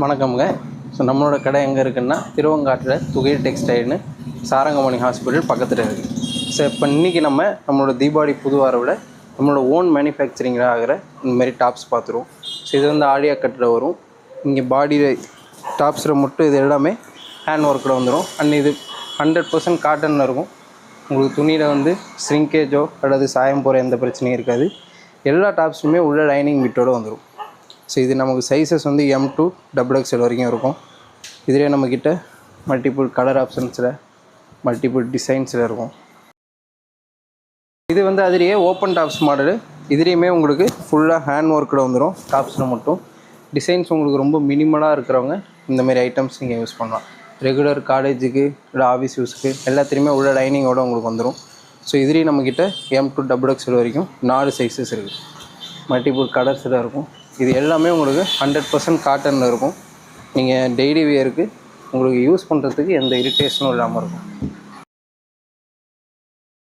வணக்கம்ங்க. ஸோ நம்மளோட கடை எங்கே இருக்குன்னா திருவங்காட்டில் துகில் டெக்ஸ்டைல்னு சாரங்கமணி ஹாஸ்பிட்டல் பக்கத்தில் இருக்குது. ஸோ இப்போ இன்றைக்கி நம்மளோட தீபாவளி புது வாரோட நம்மளோட ஓன் மேனுஃபேக்சரிங்கில் ஆகிற இந்தமாரி டாப்ஸ் பார்த்துருவோம். ஸோ இது வந்து ஆலியா கட்டில் வரும். இங்கே பாடியில் டாப்ஸில் மட்டும் இது எல்லாமே ஹேண்ட் ஒர்க்கில் வந்துடும். அண்ட் இது 100% காட்டனில் இருக்கும். உங்களுக்கு துணியில் வந்து ஸ்ரிங்கேஜோ அல்லது சாயம் போகிற எந்த பிரச்சனையும் இருக்காது. எல்லா டாப்ஸுமே உள்ள லைனிங் பிட்டோடு வந்துடும். ஸோ இது நமக்கு சைஸஸ் வந்து M to XXL வரைக்கும் இருக்கும். இதிலே நம்மக்கிட்ட மல்டிபிள் கலர் ஆப்ஷன்ஸில் மல்டிபிள் டிசைன்ஸில் இருக்கும். இது வந்து அதிலேயே ஓப்பன் டாப்ஸ் மாடலு. இதுலேயுமே உங்களுக்கு ஃபுல்லாக ஹேண்ட் ஒர்க்கில் வந்துடும். டாப்ஸில் மட்டும் டிசைன்ஸ் உங்களுக்கு ரொம்ப மினிமலாக இருக்கிறவங்க இந்தமாரி ஐட்டம்ஸ் நீங்கள் யூஸ் பண்ணலாம். ரெகுலர் காலேஜுக்கு இல்லை ஆஃபீஸ் யூஸுக்கு எல்லாத்துலேயுமே உள்ள லைனிங்கோடு உங்களுக்கு வந்துடும். ஸோ இதுலேயும் நம்மக்கிட்ட M to XXL வரைக்கும் 4 சைஸஸ் இருக்குது. மல்டிபிள் கலர்ஸில் இருக்கும். இது எல்லாமே உங்களுக்கு 100% காட்டனில் இருக்கும். நீங்கள் டெய்லி வியருக்கு உங்களுக்கு யூஸ் பண்ணுறதுக்கு எந்த இரிட்டேஷனும் இல்லாமல் இருக்கும்.